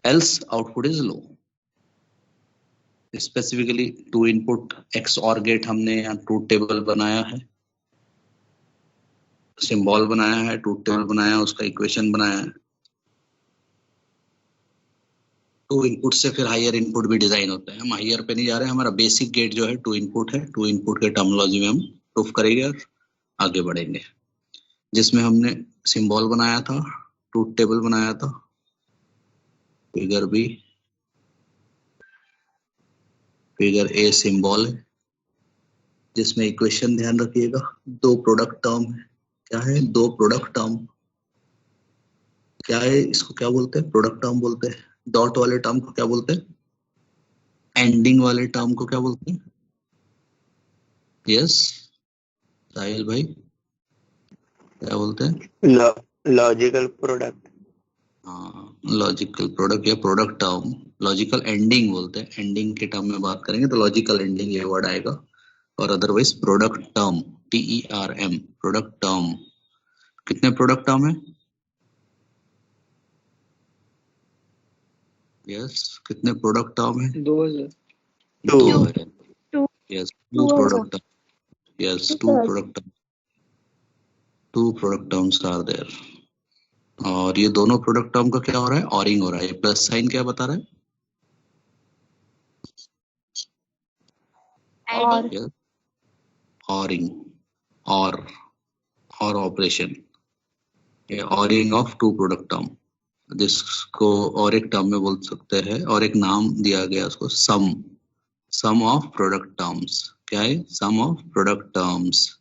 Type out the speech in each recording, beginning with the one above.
else output is low. Specifically to input X और gate हमने यहाँ ट्रूथ टेबल बनाया है, सिंबल बनाया है, ट्रूथ टेबल बनाया है, उसका इक्वेशन बनाया है। टू इनपुट से फिर हायर इनपुट भी डिजाइन होता है। हम हायर पे नहीं जा रहे, हमारा बेसिक गेट जो है टू इनपुट है। टू इनपुट के टर्मिनोलॉजी में हम प्रूफ करेंगे और आगे बढ़ेंगे, जिसमें हमने सिंबल बनाया था, ट्रूथ टेबल बनाया था, figure B, figure A symbol है, जिसमें इक्वेशन ध्यान रखिएगा, दो प्रोडक्ट टर्म है। क्या है? दो प्रोडक्ट टर्म। क्या है? इसको क्या बोलते हैं? प्रोडक्ट टर्म बोलते हैं। डॉट वाले टर्म को क्या बोलते हैं? एंडिंग वाले टर्म को क्या बोलते हैं? यस साहिल भाई, क्या बोलते हैं? Logical product. हाँ, लॉजिकल प्रोडक्ट या प्रोडक्ट टर्म। लॉजिकल एंडिंग बोलते हैं। एंडिंग के टर्म में बात करेंगे तो लॉजिकल एंडिंग ये वर्ड आएगा, और otherwise product term, TERM, product term. कितने प्रोडक्ट टर्म है? यस, कितने प्रोडक्ट टर्म है? दो है। Yes, two product term. Yes, two product terms are there. और ये दोनों प्रोडक्ट टर्म का क्या हो रहा है? ऑरिंग हो रहा है। ये प्लस साइन क्या बता रहा है? ऑरिंग, और ऑपरेशन, ये ORing of two product term, जिसको और एक टर्म में बोल सकते हैं, और एक नाम दिया गया उसको सम ऑफ प्रोडक्ट टर्म्स। क्या है? Sum of product terms.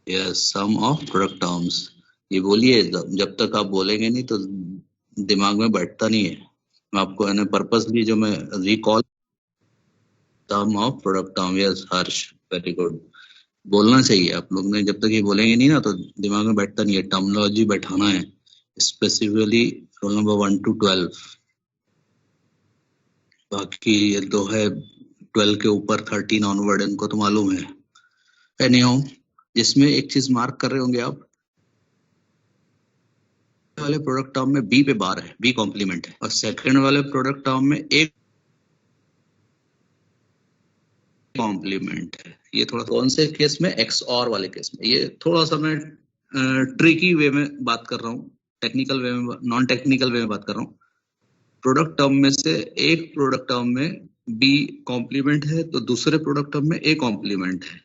Yes, sum of product terms. ये बोलिए, जब तक आप बोलेंगे नहीं तो दिमाग में बैठता नहीं है। मैं आपको पर्पसली जो मैं recall, some of product term. Yes Harsh, very good. बोलना चाहिए आप लोग ने, जब तक ये बोलेंगे नहीं ना तो दिमाग में बैठता नहीं है। टर्मिनोलॉजी बैठाना है, स्पेसिफिकली रोल नंबर 1 to 12। बाकी ये तो है 12 के ऊपर 13 ऑनवर्ड, इनको तो मालूम है। एनीहाउ, जिसमें एक चीज मार्क कर रहे होंगे आप, वाले प्रोडक्ट टर्म में बी पे बार है, बी कॉम्प्लीमेंट है, और सेकंड वाले प्रोडक्ट टर्म में एक कॉम्प्लीमेंट है। ये थोड़ा कौन से केस में? एक्स और वाले केस में। ये थोड़ा सा मैं ट्रिकी वे में बात कर रहा हूँ, टेक्निकल वे में, नॉन टेक्निकल वे में बात कर रहा हूँ। प्रोडक्ट टर्म में से एक प्रोडक्ट टर्म में बी कॉम्प्लीमेंट है तो दूसरे प्रोडक्ट टर्म में ए कॉम्प्लीमेंट है।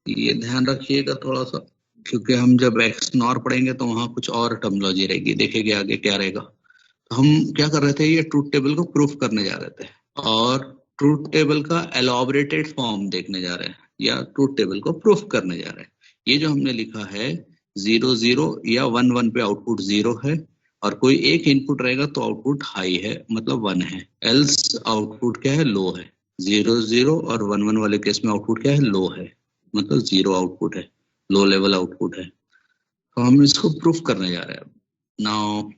ये ध्यान रखिएगा थोड़ा सा, क्योंकि हम जब एक्स नॉर पढ़ेंगे तो वहां कुछ और टर्मिनोलॉजी रहेगी, देखेंगे आगे क्या रहेगा। तो हम क्या कर रहे थे? ये ट्रूथ टेबल को प्रूफ करने जा रहे थे, और ट्रूथ टेबल का एलॉबरेटेड फॉर्म देखने जा रहे हैं, या ट्रूथ टेबल को प्रूफ करने जा रहे हैं। ये जो हमने लिखा है 0 0 या 1 1 पे आउटपुट 0 है, और कोई एक इनपुट रहेगा तो आउटपुट हाई है, मतलब 1 है। एल्स आउटपुट क्या है? लो है। 0 0 और 1 1 वाले केस में आउटपुट क्या है? लो है, मतलब 0 आउटपुट है, लो लेवल आउटपुट है। तो हम इसको प्रूफ करने जा रहे हैं। नाउ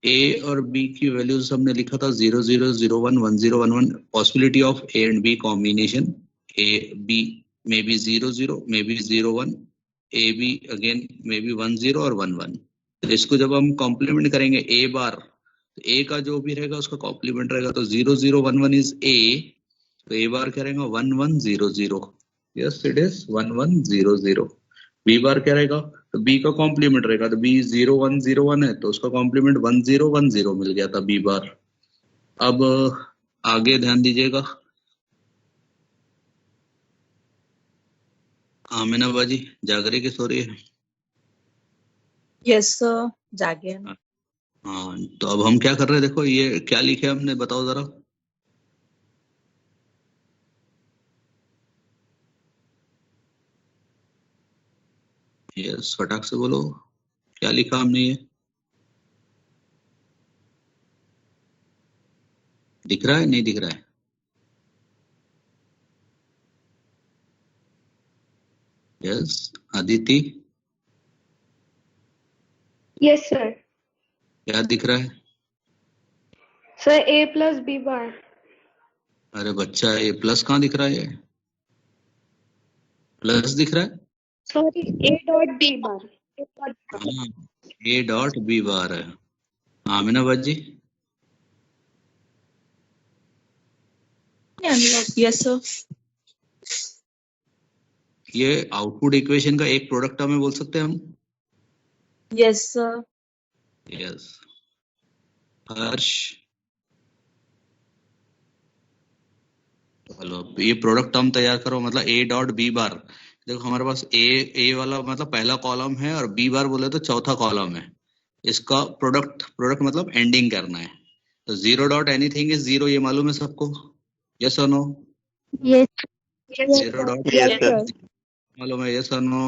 ए और बी की वैल्यूज हमने लिखा था 0 0 0 1 1 0 1 1। Possibility of A and B combination, A B may be 0 0, may be 0 1, A B again may be 1 0 और 1 1। तो इसको जब हम कॉम्प्लीमेंट करेंगे ए बार, तो ए का जो भी रहेगा उसका कॉम्प्लीमेंट रहेगा। तो 0 0 1 1 इज ए, तो ए बार क्या रहेगा? 1 1 0 0। Yes it is 1 1 0 0। बी बार क्या रहेगा? तो बी का कॉम्प्लीमेंट रहेगा, तो बी 0 1 0 1 है, तो उसका कॉम्प्लीमेंट 1 0 1 0 मिल गया था बी बार। अब आगे ध्यान दीजिएगा। आमिना बाजी जाग रही कि सो रही है? यस सर, जागे हैं। हाँ, तो अब हम क्या कर रहे हैं? देखो ये क्या लिखे हमने, बताओ जरा। यस, फटाक से बोलो, क्या लिखा हमने? ये दिख रहा है? नहीं दिख रहा है? Yes Aditi, yes sir. क्या दिख रहा है? सर ए प्लस बी बार। अरे बच्चा, ये प्लस कहाँ दिख रहा है? प्लस दिख रहा है? Sorry, A dot B bar. हाँ, ए डॉट बी बार है। आमिना बाजी, Yes, sir. ये आउटपुट इक्वेशन का एक प्रोडक्ट टर्म है बोल सकते हैं हम? Yes, sir. यस। हर्ष, चलो ये प्रोडक्ट टर्म तैयार करो, मतलब ए डॉट बी बार। देखो हमारे पास ए वाला मतलब पहला कॉलम है और बी बार बोले तो चौथा कॉलम है। इसका प्रोडक्ट मतलब एंडिंग करना है। तो zero dot anything is zero, ये मालूम है सबको? यस और no? Yes. Zero dot Yes, sir. मालूम है? यस और नो?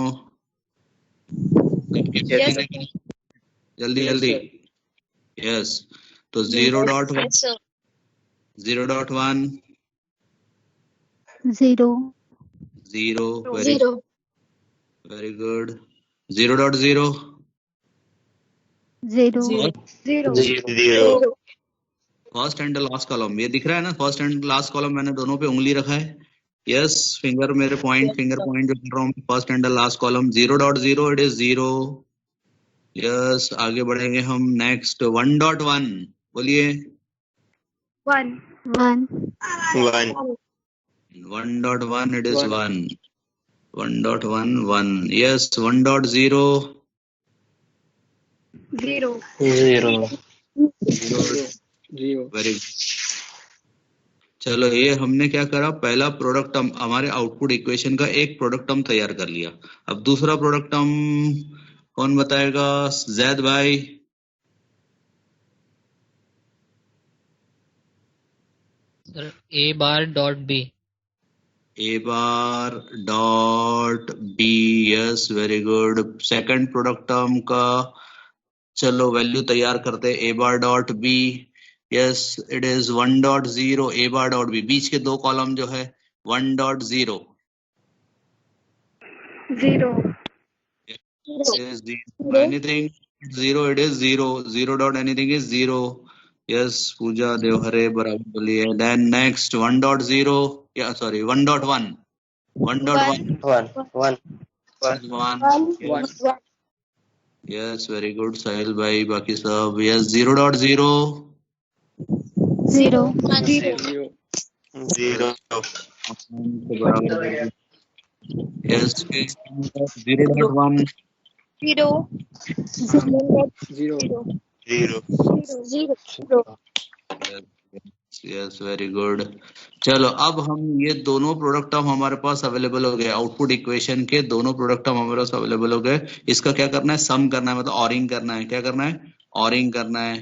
Yes, जल्दी जल्दी। यस। तो zero dot sir. Zero dot one, 0. Zero, Zero. Very good. Zero dot zero, 0. Zero. Zero. zero. First and last column ये दिख रहा है ना? फर्स्ट एंड लास्ट कॉलम मैंने दोनों पे उंगली रखा है। यस, फिंगर मेरे पॉइंट, फिंगर पॉइंट जो कर रहा हूँ, first and last column zero dot zero, it is zero. Yes, आगे बढ़ेंगे हम। नेक्स्ट वन डॉट वन, बोलिए। 1. 1. One dot one, it is one. One dot one, one. Yes, one dot zero, 0. 0. Very good. चलो ये हमने क्या करा, पहला प्रोडक्ट टर्म हमारे आउटपुट इक्वेशन का एक प्रोडक्ट टर्म तैयार कर लिया। अब दूसरा प्रोडक्ट टर्म कौन बताएगा? जैद भाई। Sir A bar dot B. A bar dot B, yes very good. Second product term का चलो वैल्यू तैयार करते हैं। A bar dot B, yes it is one dot zero. A bar dot B, बीच के दो कॉलम जो है, one dot zero 0. Anything zero, it is zero. Zero dot anything is zero. Yes, Pooja Devhare बराबर बोलिए। Then next one dot zero, या sorry one dot one, one dot one, 1. One. Yes very good Sahil भाई, बाकी सब yes. Zero dot zero, 0. 0. Yes. Zero dot one, Zero. 0. Yes very good. चलो अब हम ये दोनों प्रोडक्ट टर्म हमारे पास अवेलेबल हो गए, आउटपुट इक्वेशन के दोनों प्रोडक्ट टर्म हमारे पास अवेलेबल हो गए। इसका क्या करना है? सम करना है, मतलब ऑरिंग करना है। क्या करना है? ऑरिंग करना है।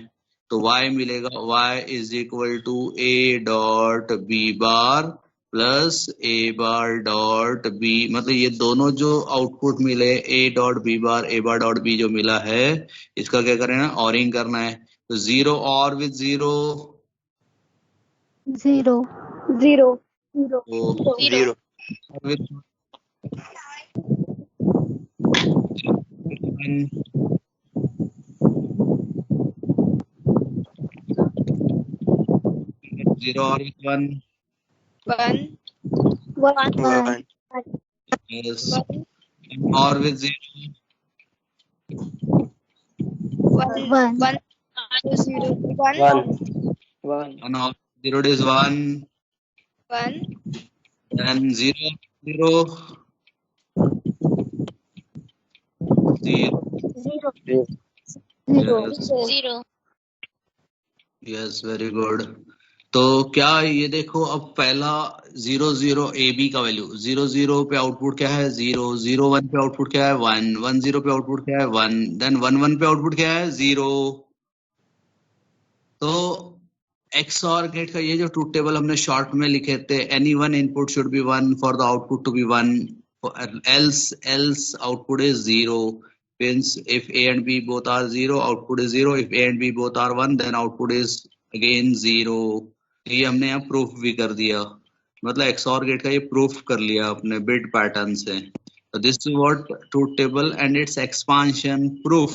तो y मिलेगा, y is equal to a dot B bar plus a bar dot b, मतलब ये दोनों जो आउटपुट मिले, a dot b bar, a bar dot b जो मिला है, इसका क्या करना है? ऑरिंग करना है। तो जीरो और विद जीरो, 0. 0. तो 0. with zero or with one, 1. 1. yes, or with zero, 1. 1. 0. 1. 1. one or zero, it is one, 1. then zero, zero, zero, 0. yes, 0. yes, very good। तो क्या ये देखो, अब पहला जीरो जीरो ए बी का वैल्यू, जीरो जीरो पे output क्या है? जीरो। जीरो वन पे आउटपुट क्या है? वन। वन जीरो पे आउटपुट क्या है? वन। देन वन वन पे आउटपुट क्या है? जीरो। तो XOR गेट का ये जो ट्रूथ टेबल हमने शॉर्ट में लिखे थे, any one input should be one for the output to be one, else output is zero, means if A and B both are zero, output is zero, if A and B both are one, then output is again zero। ये हमने यहाँ proof भी कर दिया, मतलब XOR gate का ये proof कर लिया अपने बिट पैटर्न से। तो this is what truth table and it's expansion proof.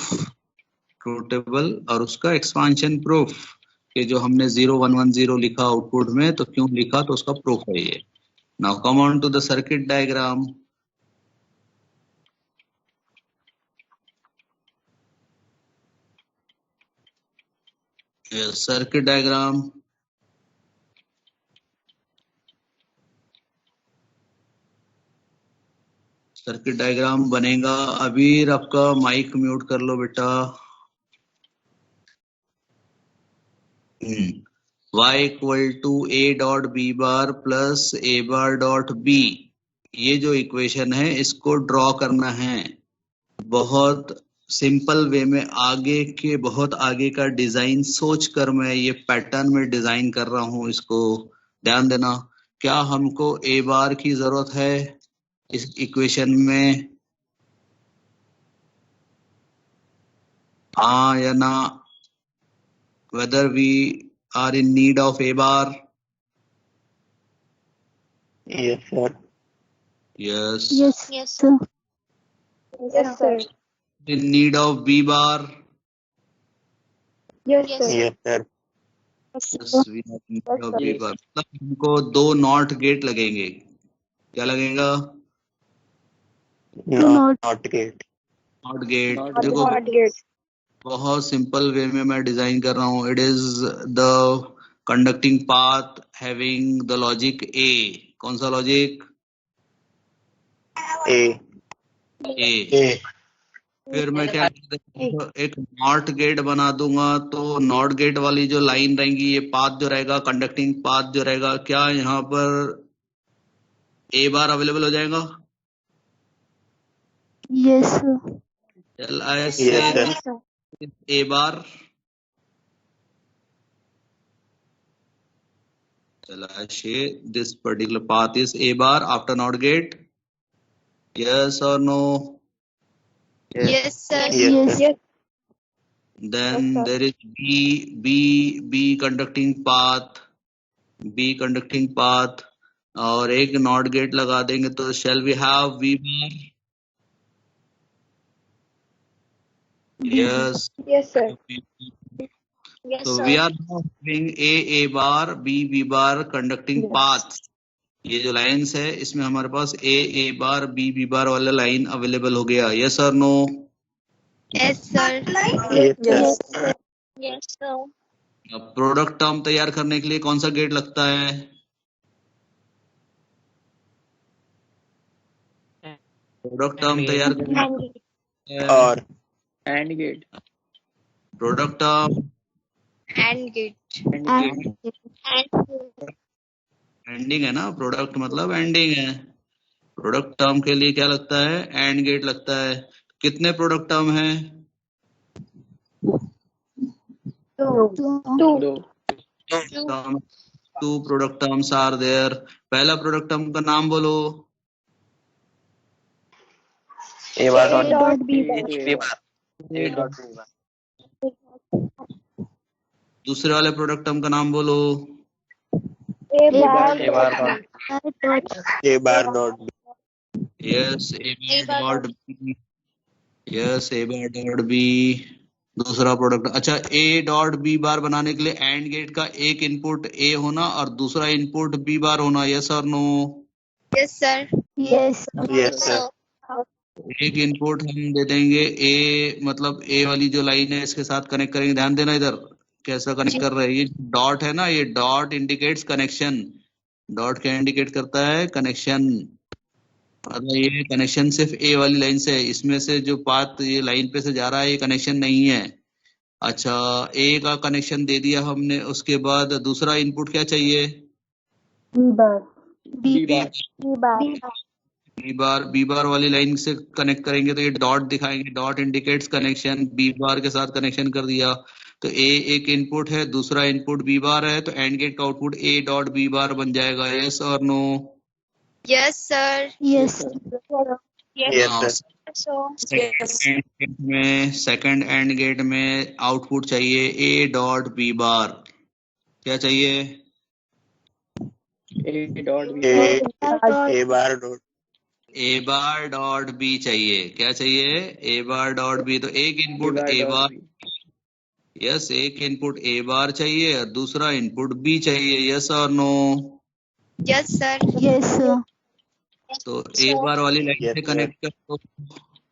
Truth table और उसका एक्सपांशन प्रूफ, कि जो हमने 0110 लिखा आउटपुट में, तो क्यों लिखा? तो उसका प्रूफ है ये। Now come on to the circuit diagram. Circuit diagram, circuit diagram बनेगा। अबीर आपका माइक म्यूट कर लो बेटा। y equal to a dot b bar plus a bar dot b, ये जो इक्वेशन है इसको ड्रॉ करना है। बहुत सिंपल वे में बहुत आगे का डिजाइन सोच कर मैं ये पैटर्न में डिजाइन कर रहा हूं। इसको ध्यान देना। क्या हमको a बार की जरूरत है इस इक्वेशन में? हाँ या ना? whether we are in need of a bar? Yes, sir. Yes. Yes, sir. Yes, sir. In need of b bar? Yes, Yes, sir. Yes, sir. Yes, we are in need of b bar। मतलब हमको दो not gate लगेंगे। क्या लगेगा? Not gate. Not gate. देखो Not gate. बहुत simple way में मैं डिजाइन कर रहा हूँ। It is the conducting path having the logic A. कौन सा लॉजिक? A. ए। फिर मैं क्या एक नॉट गेट बना दूंगा, तो नॉट गेट वाली जो लाइन रहेंगी, ये पाथ जो रहेगा, कंडक्टिंग पाथ जो रहेगा, क्या यहाँ पर ए बार अवेलेबल हो जाएगा? Yes, sir. Shall I Yes, say sir. a bar? Shall I say this particular path is a bar after NOT gate? Yes or no? Yes, sir. Yes, sir. Then Yes, sir. there is B conducting path, B conducting path, और एक not gate लगा देंगे तो shall we have V bar? Yes. Yes, sir. Yes, So sir. we are now having A bar, B bar conducting Yes. path। ये जो lines है इसमें हमारे पास A बार B बार वाला लाइन अवेलेबल हो गया। यस और no? Yes, sir. Yes, Yes. sir. Yes, sir. अब प्रोडक्ट टर्म तैयार करने के लिए कौन सा गेट लगता है? प्रोडक्ट टर्म तैयार करने Or. AND gate product term And gate. And And ANDing है ना, प्रोडक्ट मतलब एंडिंग है। प्रोडक्ट टर्म के लिए क्या लगता है? एंड गेट लगता है। कितने प्रोडक्ट टर्म है? Two. दो two product terms are there. पहला प्रोडक्ट टर्म का नाम बोलो। A bar A dot B bar. B bar. A dot B bar. दूसरे वाले प्रोडक्ट टर्म का नाम बोलो। A bar. A bar dot. A bar dot B. Yes A bar dot B. Yes A bar dot B दूसरा product. अच्छा, A dot B bar बनाने के लिए एंड गेट का एक इनपुट ए होना और दूसरा इनपुट बी बार होना। यस और no? yes, sir. yes, Yes, sir. एक इनपुट हम दे देंगे ए, मतलब ए वाली जो लाइन है इसके साथ कनेक्ट करेंगे। ध्यान देना इधर कैसा कनेक्ट कर रहे हैं। ये डॉट है ना, ये डॉट इंडिकेट्स कनेक्शन। डॉट क्या इंडिकेट करता है? कनेक्शन। मतलब ये कनेक्शन सिर्फ ए वाली लाइन से है, इसमें से जो पाथ ये लाइन पे से जा रहा है ये कनेक्शन नहीं है। अच्छा, ए का कनेक्शन दे दिया हमने, उसके बाद दूसरा इनपुट क्या चाहिए? बी बी बार वाली लाइन से कनेक्ट करेंगे तो ये डॉट दिखाएंगे, dot indicates connection. B bar के साथ कनेक्शन कर दिया तो ए एक इनपुट है, दूसरा इनपुट बी बार है, तो एंड गेट का output A dot B bar बन जाएगा। यस और no? Yes, sir. yes, Yes, sir. Second AND gate में output A A dot B bar. क्या चाहिए? ए dot B A bar dot. A bar dot B चाहिए। क्या चाहिए? A bar dot B. तो एक इनपुट ए बार, यस, एक input A bar चाहिए और दूसरा इनपुट बी चाहिए। यस और नो? Yes, sir. yes, तो ए बार वाली लाइन Yes, से sir. कनेक्ट कर दो,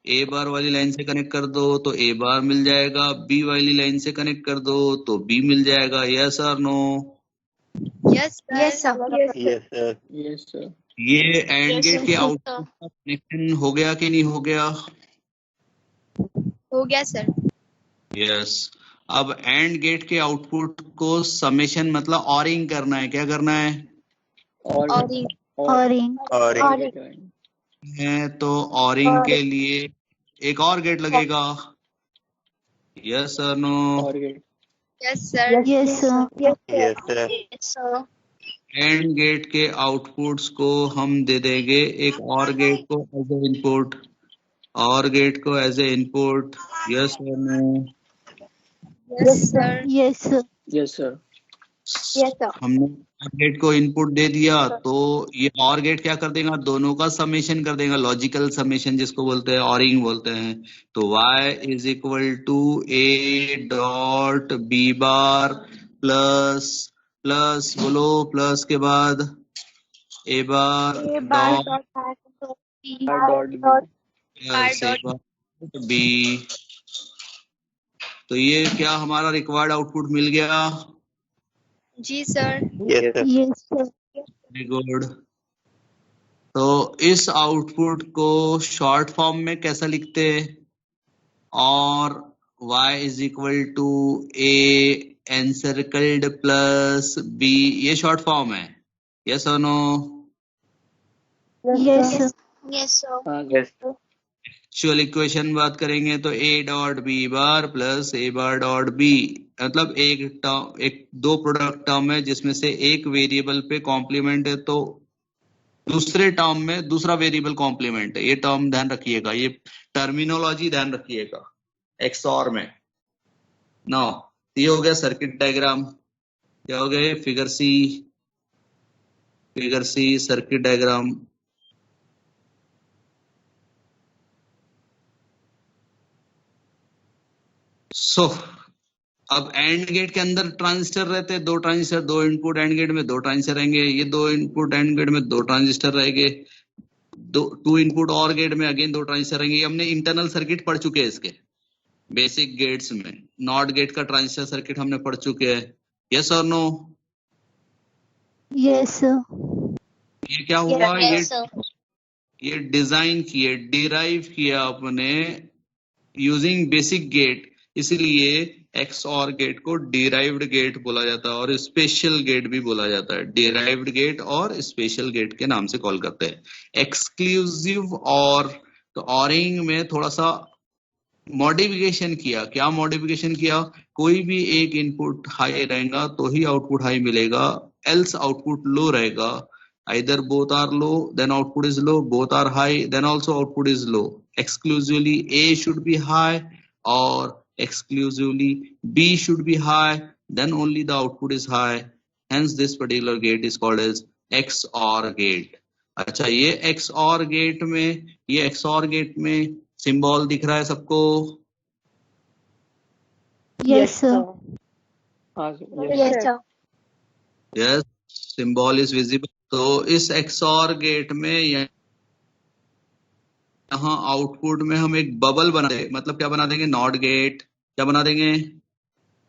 ए बार वाली लाइन से कनेक्ट कर दो तो ए बार मिल जाएगा। बी वाली लाइन से कनेक्ट कर दो तो बी मिल जाएगा। यस और no? Yes, sir. Yes, sir. Yes sir ये एंड Yes, गेट sir. के आउटपुट का कनेक्शन हो गया कि नहीं हो गया? हो गया सर. यस। अब एंड गेट के आउटपुट को समेशन मतलब ऑरिंग करना है। क्या करना है? और ORing. है तो ऑरिंग के लिए एक और गेट लगेगा। यस और नो? और गेट. Yes, sir. Yes, sir. Yes, sir. Yes, sir. AND gate के आउटपुट्स को हम दे देंगे एक और गेट को as a input, OR gate को एज ए इनपुट। यस और no? Yes, sir. Yes, sir. Yes, sir. Yes, sir. हमने गेट को इनपुट दे दिया तो ये और गेट क्या कर देगा? दोनों का समेशन कर देगा, लॉजिकल समेशन जिसको बोलते हैं, ऑरिंग बोलते हैं। तो y is equal to a dot B bar plus plus बोलो प्लस के बाद a बार डॉट बी। तो ये क्या हमारा रिक्वायर्ड आउटपुट मिल गया? जी sir. Yes, sir. Yes, sir. Very good. तो इस आउटपुट को शॉर्ट फॉर्म में कैसा लिखते हैं? और y is equal to a encircled plus b, ये शॉर्ट फॉर्म है। यस और no? Yes, sir. Yes, sir. Yes. Actual equation बात करेंगे तो a dot B bar plus a bar dot b, मतलब एक दो प्रोडक्ट टर्म है जिसमें से एक वेरिएबल पे कॉम्प्लीमेंट है तो दूसरे टर्म में दूसरा वेरिएबल कॉम्प्लीमेंट है। ये टर्म ध्यान रखिएगा, ये टर्मिनोलॉजी ध्यान रखिएगा एक्सऑर में। नो, ये हो गया सर्किट डायग्राम। क्या हो गया? Figure C circuit diagram. So अब एंड गेट के अंदर ट्रांजिस्टर रहते हैं, दो ट्रांजिस्टर, दो इनपुट एंड गेट में दो ट्रांजिस्टर रहेंगे, ये दो इनपुट एंड गेट में दो ट्रांजिस्टर रहेंगे, टू इनपुट और गेट में अगेन दो ट्रांजिस्टर रहेंगे। हमने इंटरनल सर्किट पढ़ चुके हैं इसके बेसिक गेट्स में, नॉट गेट का ट्रांजिस्टर सर्किट हमने पढ़ चुके हैं। यस और नो? Yes, sir. ये क्या हुआ? Yes, sir. ये डिजाइन किए, डिराइव किया अपने यूजिंग बेसिक गेट, इसलिए एक्स और गेट को डिराइव्ड गेट बोला जाता है और स्पेशल गेट भी बोला जाता है। डिराइव्ड गेट और स्पेशल गेट के नाम से कॉल करते हैं। एक्सक्लूसिव और तो ऑरिंग में थोड़ा सा मॉडिफिकेशन किया। क्या मॉडिफिकेशन किया? कोई भी एक इनपुट हाई रहेगा तो ही आउटपुट हाई मिलेगा, एल्स आउटपुट लो रहेगा। Either both are low, then output is low. Both are high, then also output is low. Exclusively A should be high, or exclusively B should be high, then only the output is high. Hence, this particular gate is called as XOR gate. अच्छा, ये XOR gate में, ये XOR gate में symbol दिख रहा है सबको? Yes, sir. हाँ sir. Yes, sir. Yes, symbol is visible. तो इस XOR गेट में यहाँ आउटपुट में हम एक बबल बना देंगे। मतलब क्या बना देंगे? Not gate. क्या बना देंगे?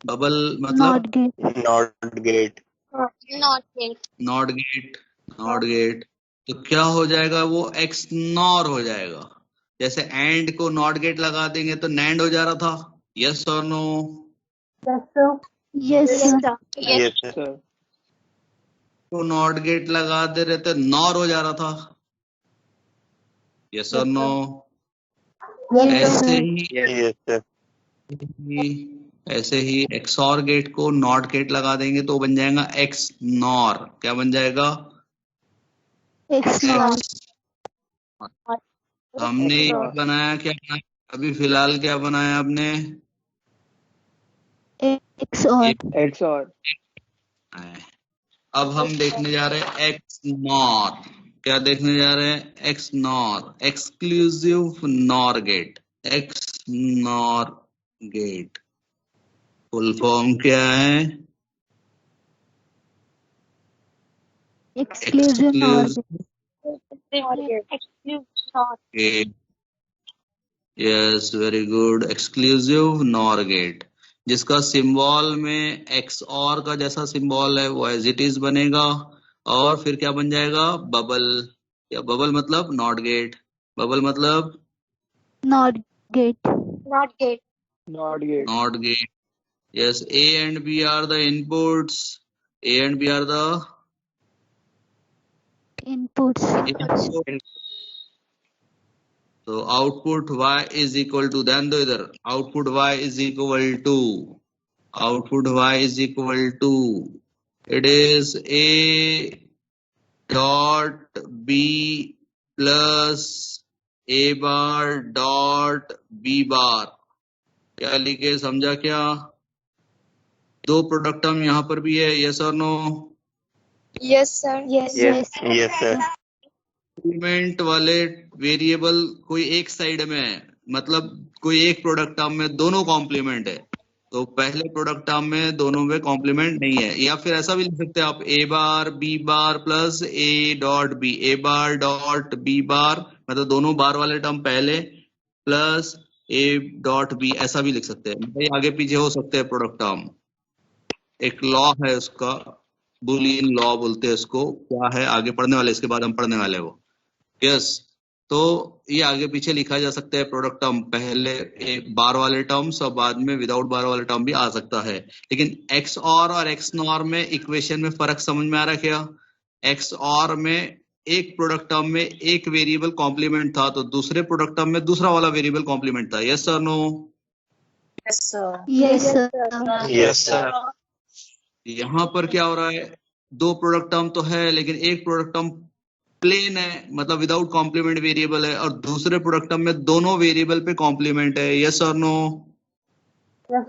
बबल मतलब Not gate. Not gate. Not yet. Not gate. तो क्या हो जाएगा? वो एक्स नॉर हो जाएगा। जैसे एंड को नॉट गेट लगा देंगे तो नैंड हो जा रहा था। यस और no? Yes, sir. Yes, sir. Sir. को नॉट गेट लगा दे रहे थे, नॉर हो जा रहा था। यस और नो? ऐसे ही Yes, sir. ऐसे ही एक्सऑर गेट को नॉट गेट लगा देंगे तो बन जाएगा एक्स नॉर। क्या बन जाएगा? XOR. हमने बनाया क्या? अभी फिलहाल क्या बनाया आपने? XOR. XOR. अब हम देखने जा रहे हैं एक्स नॉर। क्या देखने जा रहे हैं? X NOR, exclusive NOR gate. X NOR gate full form क्या है? Exclusive NOR. Yes, very good. Exclusive NOR gate, जिसका सिंबल में एक्स और का जैसा सिंबल है वो एज इट इज बनेगा और फिर क्या बन जाएगा? बबल। या बबल मतलब नॉट गेट, बबल मतलब Not gate. Not gate. Not gate. Not gate. Yes, A and B are the inputs. A and B are the Inputs. inputs. So output Y is equal to, ध्यान दो इधर, output Y is equal to, output Y is equal to, it is A dot B plus A bar dot B bar. क्या लिखे, समझा क्या? दो product term यहाँ पर भी है, यस और no? Yes, sir. Yes. Yes. Yes, sir. Complement वाले वेरिएबल कोई एक साइड में है, मतलब कोई एक प्रोडक्ट टर्म में दोनों कॉम्प्लीमेंट है, तो पहले प्रोडक्ट टर्म में दोनों में कॉम्प्लीमेंट नहीं है. या फिर ऐसा भी लिख सकते हैं आप, A bar B bar plus A dot B, A bar dot B bar, मतलब दोनों बार वाले टर्म पहले प्लस ए डॉट बी, ऐसा भी लिख सकते हैं. भाई आगे पीछे हो सकते हैं प्रोडक्ट टर्म. एक लॉ है उसका, बुलियन लॉ बोलते हैं उसको. क्या है आगे पढ़ने वाले, इसके बाद हम पढ़ने वाले वो. यस, तो ये आगे पीछे लिखा जा सकता है प्रोडक्ट टर्म, पहले एक बार वाले टर्म्स और बाद में विदाउट बार वाले टर्म भी आ सकता है. लेकिन एक्स और एक्स नॉर में इक्वेशन में फर्क समझ में आ रहा है क्या? एक्स और में एक प्रोडक्ट टर्म में एक वेरिएबल कॉम्प्लीमेंट था, तो दूसरे प्रोडक्ट टर्म में दूसरा वाला वेरिएबल कॉम्प्लीमेंट था. यस और no? Yes, sir. Yes, sir. Yes, sir. यहाँ पर क्या हो रहा है, दो प्रोडक्ट टर्म तो है लेकिन एक प्रोडक्ट टर्म प्लेन है, मतलब विदाउट कॉम्प्लीमेंट वेरिएबल है, और दूसरे प्रोडक्ट टर्म में दोनों वेरिएबल पे कॉम्प्लीमेंट है. यस और no?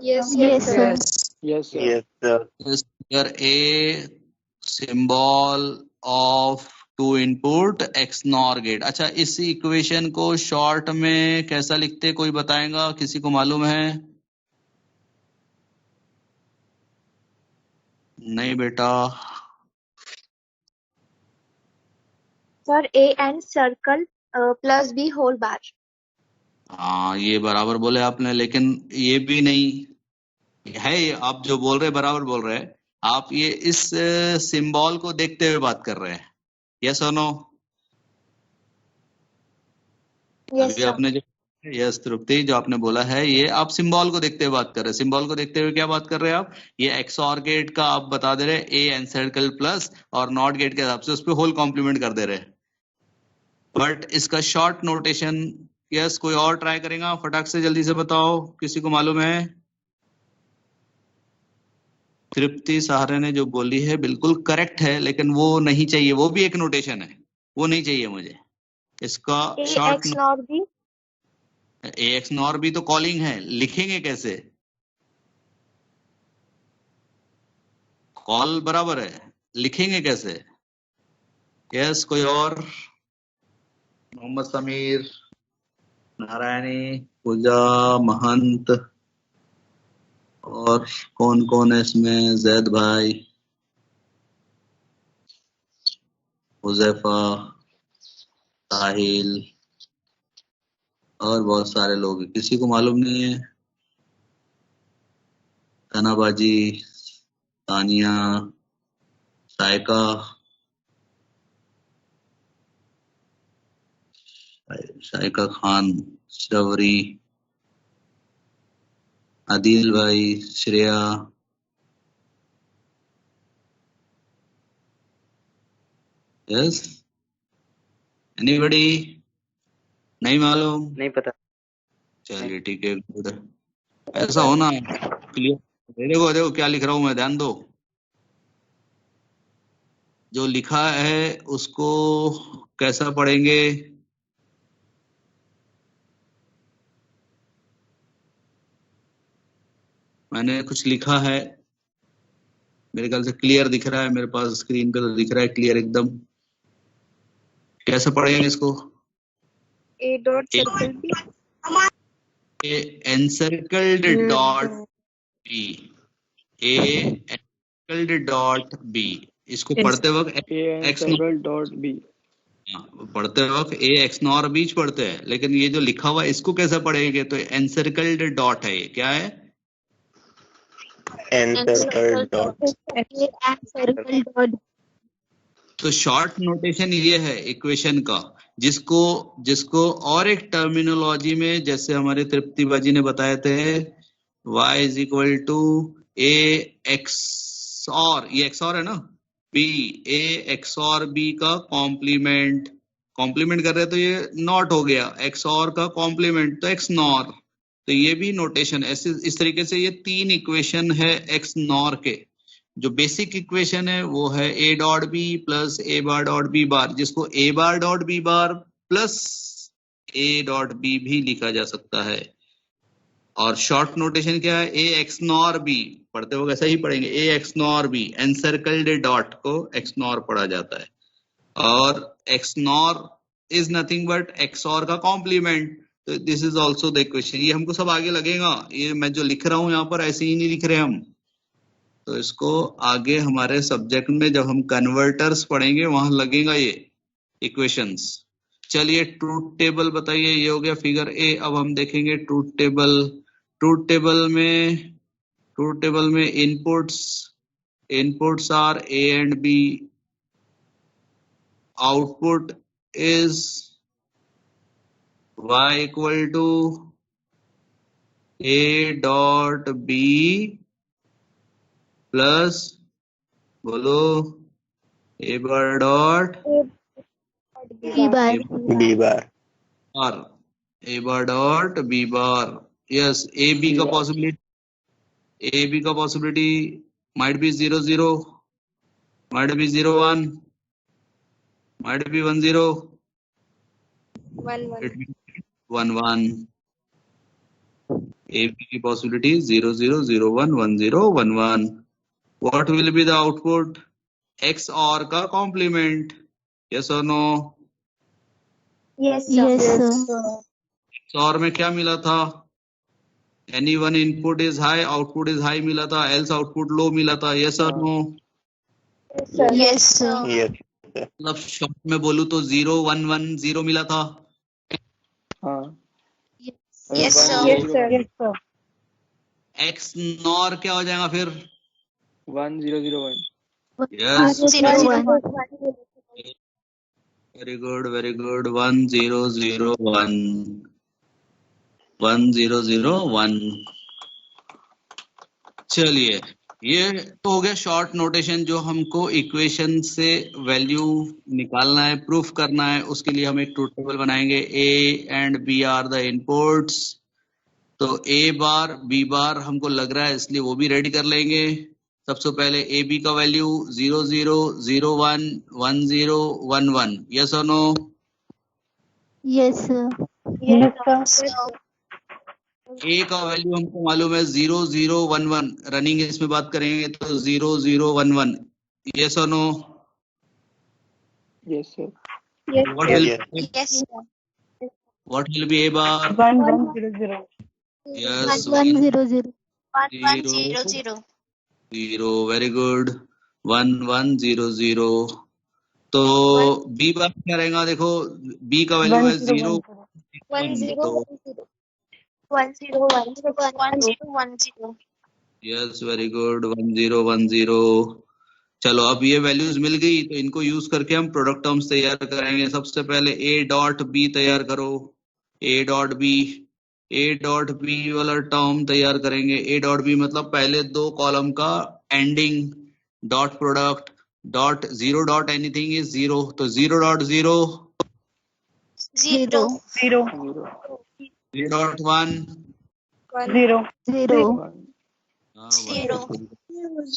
Yes, Yes, sir. Yes, sir. Yes, sir. Yes, here A symbol of two input X NOR gate. अच्छा, इस इक्वेशन को शॉर्ट में कैसा लिखते, कोई बताएगा? किसी को मालूम है? नहीं बेटा. Sir, A and circle plus B whole bar. हाँ, ये बराबर बोले आपने, लेकिन ये भी नहीं है. आप जो बोल रहे बराबर बोल रहे हैं, आप ये इस सिंबल को देखते हुए बात कर रहे हैं. यस और नो? Yes, अभी sir. आपने जो, यस तृप्ति, जो आपने बोला है ये आप सिंबल को देखते हुए बात कर रहे हैं. सिंबल को देखते हुए क्या बात कर रहे हैं आप? ये एक्स और गेट का आप बता दे रहे हैं ए एन सर्कल प्लस, और नॉट गेट के हिसाब से उस पर होल कॉम्प्लीमेंट कर दे रहे हैं. बट इसका शॉर्ट नोटेशन, यस कोई और ट्राई करेगा? फटाक से जल्दी से बताओ, किसी को मालूम है? तृप्ति सहारे ने जो बोली है बिल्कुल करेक्ट है, लेकिन वो नहीं चाहिए, वो भी एक नोटेशन है, वो नहीं चाहिए मुझे. इसका A short, X nor B. A X nor भी तो कॉलिंग है, लिखेंगे कैसे? कॉल बराबर है, लिखेंगे कैसे? यस, कोई और? मोहम्मद समीर, नारायणी, पूजा, महंत, और कौन कौन है इसमें? जैद भाई, हुजैफा, साहिल, और बहुत सारे लोग. किसी को मालूम नहीं है? तनाबाजी, तानिया, सायका, शाइका खान, श्रवरी, आदिल भाई, श्रेया. Yes, anybody? नहीं मालूम? नहीं पता. चलिए ठीक है, गुड. ऐसा होना क्लियर. देखो देखो क्या लिख रहा हूं मैं, ध्यान दो. जो लिखा है उसको कैसा पढ़ेंगे? मैंने कुछ लिखा है, मेरे ख्याल से क्लियर दिख रहा है, मेरे पास स्क्रीन पे तो दिख रहा है क्लियर एकदम. कैसे पढ़ेंगे इसको? A dot circle B. Encircled dot B, A encircled dot B. इसको पढ़ते वक्त A and X circle dot B. पढ़ते वक्त ए एक्स नॉर बीच पढ़ते हैं, लेकिन ये जो लिखा हुआ है इसको कैसे पढ़ेंगे? तो एनसर्कल्ड डॉट है, ये क्या है? Encircle dot. A and circle dot. तो शॉर्ट नोटेशन ये है इक्वेशन का, जिसको और एक टर्मिनोलॉजी में जैसे हमारे तृप्ति बाजी ने बताए थे, y is equal to a XOR, ये XOR है ना, b, a XOR b का कॉम्प्लीमेंट कर रहे हैं तो ये नॉट हो गया, XOR का कॉम्प्लीमेंट तो XNOR, तो ये भी नोटेशन ऐसे इस तरीके से ये 3 इक्वेशन है XNOR के। जो बेसिक इक्वेशन है वो है a dot b plus a bar dot b बार, जिसको a bar dot b bar plus a dot b भी लिखा जा सकता है। और शॉर्ट नोटेशन क्या है, a XNOR b, पढ़ते हो ऐसा ही पढ़ेंगे, a XNOR b, encircled dot को XNOR पढ़ा जाता है, और XNOR is nothing but XOR का कॉम्प्लीमेंट, तो this is also the equation. ये हमको सब आगे लगेगा, ये मैं जो लिख रहा हूं यहाँ पर ऐसे ही नहीं लिख रहे हम, तो इसको आगे हमारे सब्जेक्ट में जब हम कन्वर्टर्स पढ़ेंगे वहां लगेगा ये इक्वेशंस। चलिए ट्रूथ टेबल बताइए, ये हो गया फिगर ए। अब हम देखेंगे ट्रूथ टेबल। ट्रूथ टेबल में inputs are A and B, output is y equal to a dot b plus, बोलो, a bar dot B bar. B bar. r, a bar dot b bar. Yes, a b का possibility might be 0 0, might be 0 1, might be 1 0, 1 1। a b की possibility 0 0 0 1 1 0 1 1। What will be the output? XOR का complement, yes or no? Yes, Yes, sir. sir. XOR में क्या मिला था? Any one input is high, output is high मिला था, else output low मिला था, yes or no? Yes, sir. Yes. मतलब शॉर्ट में बोलूं तो 0 1 1 0 मिला था। हाँ। Yes, sir. Yes, sir. XNOR क्या हो जाएगा फिर? 1 0 0 1. Yes, 0 1. very good, very good। 1 0 0 1, 1 0 0 1। चलिए, ये तो हो गया शॉर्ट नोटेशन, जो हमको इक्वेशन से वैल्यू निकालना है, प्रूफ करना है, उसके लिए हम एक ट्रूथ टेबल बनाएंगे। a and b are the inputs, तो a बार b बार हमको लग रहा है इसलिए वो भी रेडी कर लेंगे। सबसे पहले a b का वैल्यू 0 0 0 1 1 0 1 1, यस और नो? Yes, sir. a का वैल्यू हमको मालूम है 0 0 1 1, रनिंग इसमें बात करेंगे तो 0 0 1 1, यस और no? Yes, sir. What will Yes. what will be a bar? 1 1 0 0. Yes, 1 0 0. 1 1 0 0. 0, very good। 1 1 0 0। तो b बार क्या रहेगा? देखो b का वैल्यू है 0 1 0 तो 1 0 1 1 0 1 0. Yes, very good. 1 0 1 0। चलो, अब ये वैल्यूज मिल गई तो इनको यूज करके हम प्रोडक्ट टर्म्स तैयार करेंगे। सबसे पहले a डॉट b तैयार करो, a डॉट b वाला टर्म तैयार करेंगे। a डॉट b मतलब पहले 2 कॉलम का ending dot product, dot 0 dot anything is 0, तो 0 dot 0, 0 0 0 dot 1, 0 0 0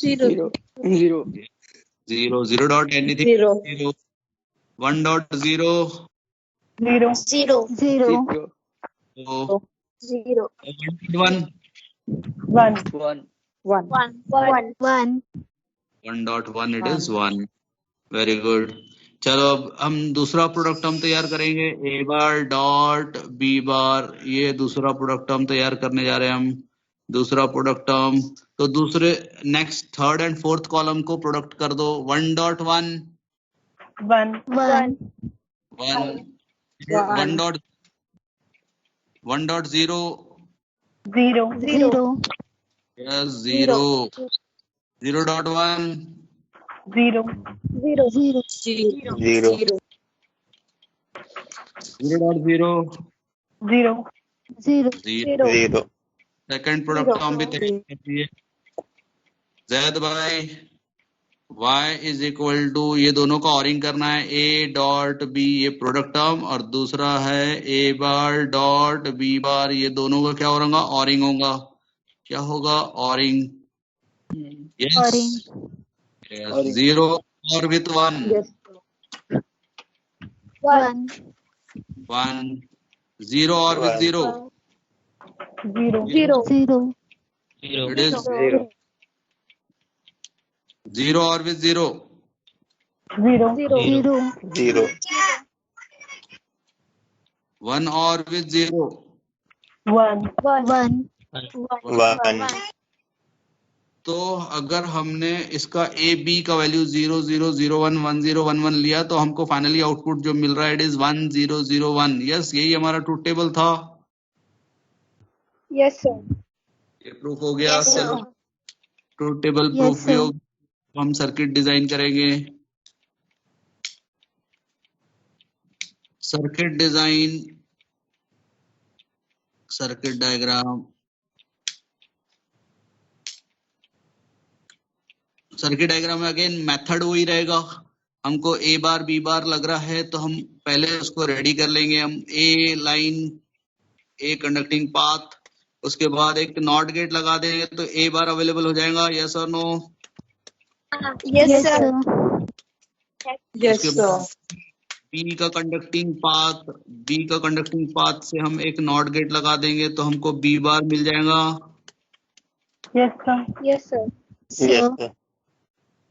0 0 0 0 dot anything 0, 1 dot 0, 0 0 0 तो 0 1 1 1 1 1 1 dot 1, it is 1, very good. चलो, अब हम दूसरा प्रोडक्ट टर्म तैयार करेंगे, a bar dot b bar, ये दूसरा प्रोडक्ट टर्म तैयार करने जा रहे हैं हम। दूसरा प्रोडक्ट टर्म, तो दूसरे next third and fourth column को प्रोडक्ट कर दो। 1 dot 1 1 1 1 dot 0, 0 0 yes 0 0 dot 1, 0 0 Zero. Zero. 0.0 Zero. Zero. Zero. Second product term भी तैयार कर दिए। Z by y is equal to, ये दोनों का ऑरिंग करना है, a डॉट b, ये प्रोडक्ट टर्म, और दूसरा है a bar dot b bar, ये दोनों का क्या होगा? ऑरिंग होगा। क्या होगा? ऑरिंग। Yes, Orange. 0 और विथ 1 One. 1, 0 और with 0 Zero. Zero. It is Zero. 0 और विथ 0 Zero. Zero. Zero. 1 और विथ 0 One. One. One. तो अगर हमने इसका ए बी का वैल्यू 0 0 0 1 1 0 1 1 लिया तो हमको फाइनली आउटपुट जो मिल रहा है इट इज 1 0 0 1। यस, यही हमारा ट्रूथ टेबल था। Yes, sir. ये प्रूफ हो गया। Yes, sir. चलो, ट्रूथ टेबल Yes, प्रूफ भी sir. हो गया। हम सर्किट डिजाइन करेंगे। Circuit design, circuit diagram, circuit diagram में अगेन मेथड वही रहेगा। हमको ए बार बी बार लग रहा है तो हम पहले उसको रेडी कर लेंगे। हम ए लाइन, ए कंडक्टिंग पाथ, उसके बाद एक नॉट गेट लगा देंगे तो ए बार अवेलेबल हो जाएगा। यस और no? Yes, Yes, sir. sir. Yes, उसके बाद बी का कंडक्टिंग पाथ, बी का कंडक्टिंग पाथ से हम एक नॉट गेट लगा देंगे तो हमको बी बार मिल जाएगा। Yes, sir. Yes, sir. Yes, sir.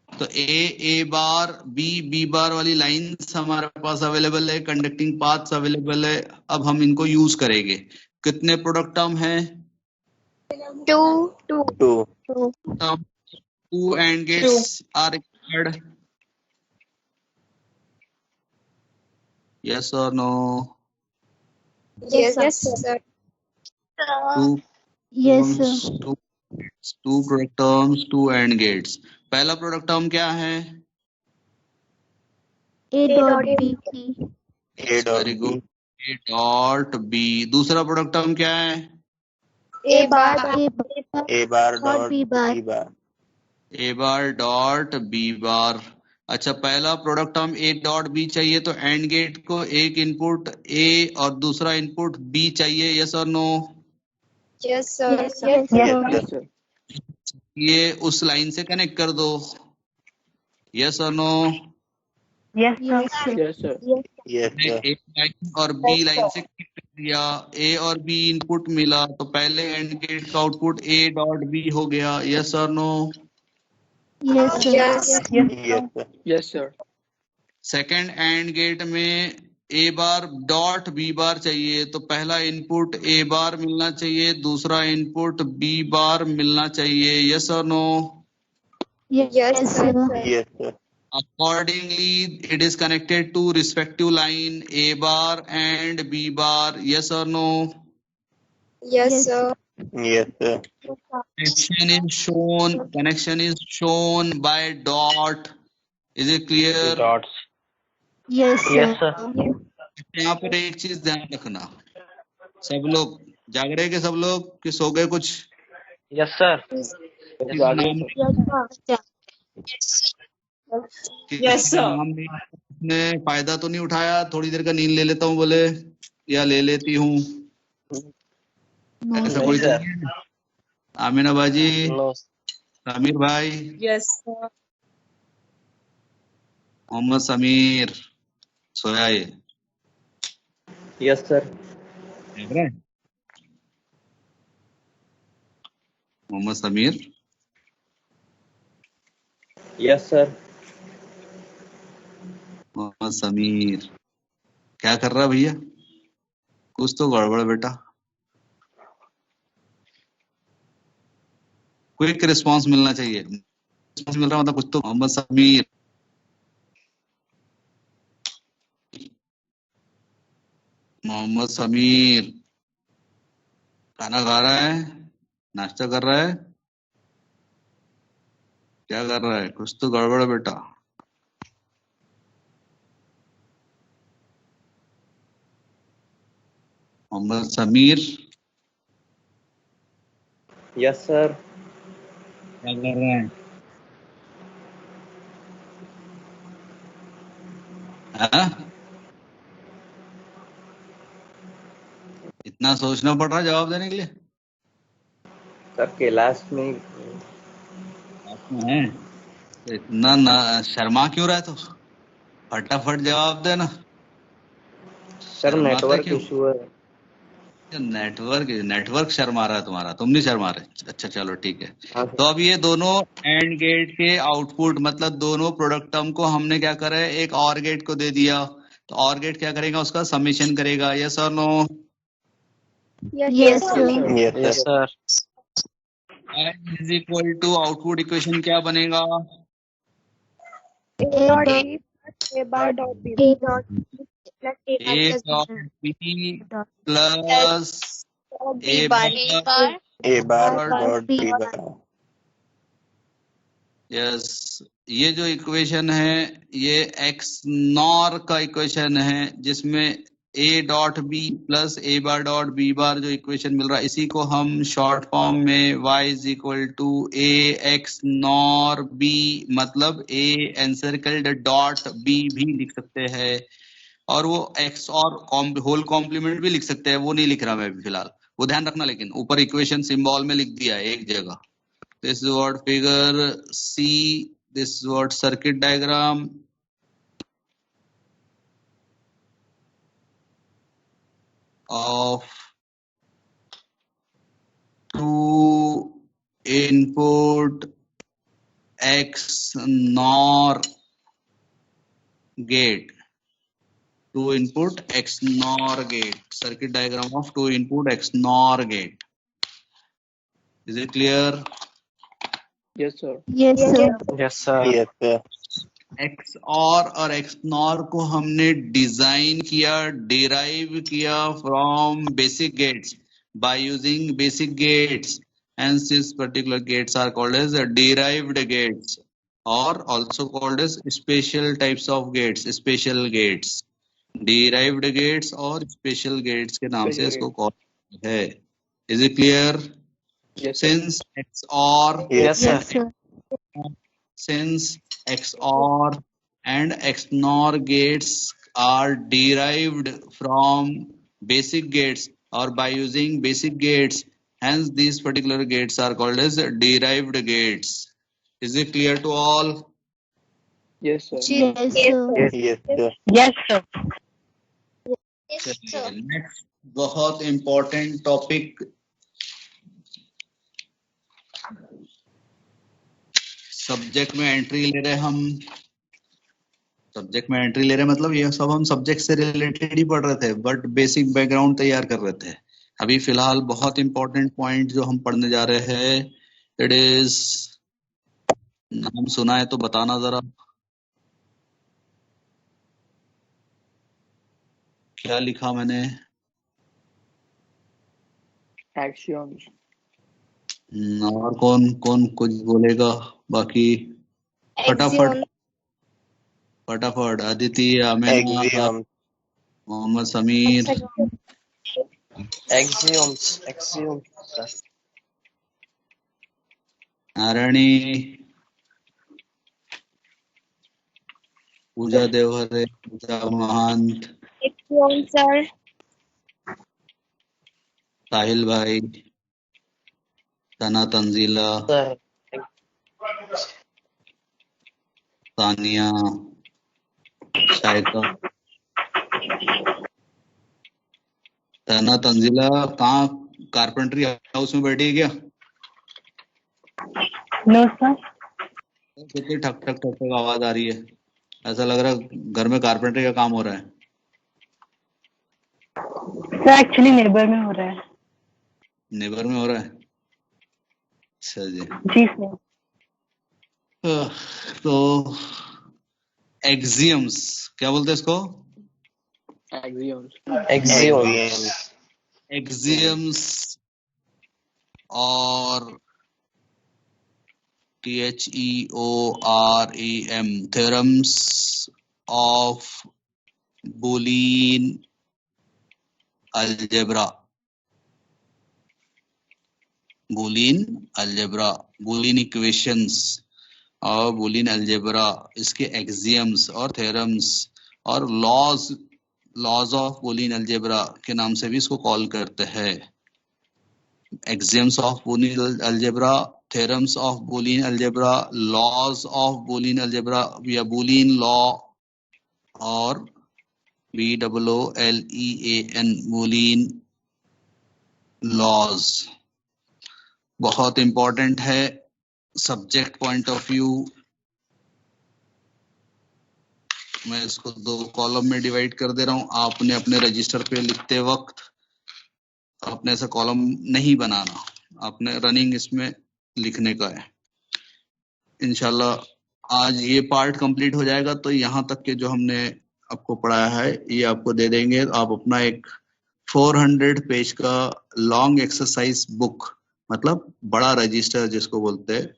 तो ए बार बी बार वाली लाइंस हमारे पास अवेलेबल है, कंडक्टिंग पाथ्स अवेलेबल है। अब हम इनको यूज करेंगे। कितने प्रोडक्ट टर्म है? Two. Two. Two and gates are required. Yes और no? Yes, Yes, sir. sir. Two Yes, sir. Two product terms, two and gates. पहला प्रोडक्ट टर्म क्या है? A dot B. A dot very B. Good, A dot B. दूसरा product term क्या है? A bar. A bar Dot dot B bar. B bar. A bar dot B bar. अच्छा, पहला product term A dot B चाहिए तो AND gate को एक input ए और दूसरा इनपुट बी चाहिए। यस और no? Yes, sir. Yes, Yes, sir. sir. ये उस लाइन से कनेक्ट कर दो। यस और no? Yes, sir. Yes, sir. Yes, sir. A line और बी लाइन से कनेक्ट कर दिया, ए और बी इनपुट मिला तो पहले एंड गेट का आउटपुट ए डॉट बी हो गया। यस और no? Yes, sir. Yes. Yes, sir. Yes, sir. Second AND gate में A bar dot B bar चाहिए तो पहला इनपुट ए बार मिलना चाहिए, दूसरा इनपुट बी बार मिलना चाहिए। यस और no? Yes, sir. Yes, sir. Accordingly, it is connected to respective line A bar and B bar. Yes or no? Yes, Yes. sir. Yes, sir. Connection is shown by dot. Is it clear? Dots. Yes, Yes, sir. sir. यहाँ पर एक चीज ध्यान रखना, सब लोग जाग रहे के सब लोग कि सो गए कुछ? Yes, sir. किसी का नाम Yes, sir. ने फायदा तो नहीं उठाया, थोड़ी देर का नींद ले लेता हूँ बोले या ले लेती हूँ, No, ऐसा sir. कोई तो sir. नहीं है? आमिना बाजी, No. समीर भाई, Yes, sir. मोहम्मद समीर सोया ये Yes, sir. देख रहे हैं? Mohammad Sameer, Yes, sir. मोहम्मद समीर क्या कर रहा है भैया? कुछ तो गड़बड़ है बेटा। क्विक रिस्पांस मिलना चाहिए। रिस्पांस मिल रहा मतलब कुछ तो। मोहम्मद समीर, मोहम्मद समीर खाना खा रहा है, नाश्ता कर रहा है, क्या कर रहा है? कुछ तो गड़बड़ है बेटा। Mohammad Sameer Yes, sir. क्या कर रहे हैं? हाँ? इतना सोचना पड़ रहा है जवाब देने के लिए? Sir, के लास्ट में है तो इतना ना शर्मा क्यों रहा है? तो फटाफट जवाब देना। सर शर्माते नेटवर्क क्यों? इशू है। नेटवर्क शर्मा रहा है तुम्हारा, तुम नहीं शर्मा रहे। अच्छा चलो ठीक है। हाँ तो अब ये दोनों एंड गेट के आउटपुट मतलब दोनों प्रोडक्ट टर्म को हमने क्या करा है, एक और गेट को दे दिया। तो और गेट क्या करेगा, उसका समेशन करेगा। यस और no? Yes, sir. Yes, Yes, sir. sir. AND is equal to output equation क्या बनेगा? A dot A bar dot B A dot plus A bar A plus dot B B dot plus A bar A bar bar dot B B bar. bar. Yes, ये जो equation है ये x nor का equation है, जिसमें A dot B plus A bar dot B bar जो equation मिल रहा है, इसी को हम शॉर्ट फॉर्म में y is equal to A X NOR B मतलब ए एनसर्कल्ड डॉट बी भी लिख सकते हैं, और वो एक्स और होल कॉम्प्लीमेंट भी लिख सकते हैं। वो नहीं लिख रहा मैं अभी फिलहाल, वो ध्यान रखना। लेकिन ऊपर इक्वेशन सिंबल में लिख दिया है एक जगह। This is what figure C. This is what circuit diagram. Of two input X NOR gate. Two input X NOR gate. Circuit diagram of two input X NOR gate. Is it clear? Yes, sir. Yes, sir. Yes, sir. Yes, sir. X और x nor को हमने design किया, derive किया from basic gates by using basic gates, hence these particular gates are called as derived gates or also called as special types of gates, special gates, derived gates और special gates के नाम से इसको call है। Is it clear? Yes, sir. Since x or Yes, Yes, sir. since XOR and XNOR gates are derived from basic gates or by using basic gates, hence these particular gates are called as derived gates. Is it clear to all? Yes, sir. Yes, sir. Yes, sir. Yes, sir. Next बहुत important topic, subject में entry ले रहे हम। Subject में entry ले रहे मतलब ये सब हम सब्जेक्ट से रिलेटेड ही पढ़ रहे थे, बट बेसिक बैकग्राउंड तैयार कर रहे थे। अभी फिलहाल बहुत इंपॉर्टेंट पॉइंट जो हम पढ़ने जा रहे हैं, इट इज, नाम सुना है तो बताना जरा, क्या लिखा मैंने? Axioms. और कौन कौन कुछ बोलेगा? बाकी फटाफट फटाफट। Aditi, Amina, Axiom. Mohammad Sameer, Axioms. Sir. Narayani, पूजा देवहरे, पूजा महंत, sir. साहिल भाई, सना तंजीला, Sir. सानिया, शायका। सना तंजीला कहाँ कारपेंटरी हाउस में बैठी है क्या? No, sir. कितनी ठक ठक ठक ठक आवाज आ रही है, ऐसा लग रहा है घर में कारपेंटरी का काम हो रहा है। Sir, actually neighbor में हो रहा है। नेबर में हो रहा है? अच्छा जी। जी सर। तो एक्सियम्स क्या बोलते हैं इसको? Axioms. Axioms. एक्सियम्स और THEOREM, theorems of Boolean algebra, Boolean algebra, Boolean equations और बूलियन अलजेब्रा, इसके एक्सियम्स और थ्योरम्स और लॉज ऑफ बूलियन अलजेब्रा के नाम से भी इसको कॉल करते हैं। Axioms of Boolean algebra, theorems of Boolean algebra, laws of Boolean algebra या बूलियन लॉ और BOOLEAN बूलियन लॉज। बहुत इंपॉर्टेंट है सब्जेक्ट पॉइंट ऑफ व्यू। मैं इसको 2 कॉलम में डिवाइड कर दे रहा हूं। आपने अपने रजिस्टर पे लिखते वक्त आपने ऐसा कॉलम नहीं बनाना, आपने रनिंग इसमें लिखने का है। इंशाल्लाह आज ये पार्ट कंप्लीट हो जाएगा तो यहाँ तक के जो हमने आपको पढ़ाया है ये आपको दे देंगे। आप अपना एक 400 पेज का लॉन्ग एक्सरसाइज बुक, मतलब बड़ा रजिस्टर जिसको बोलते हैं,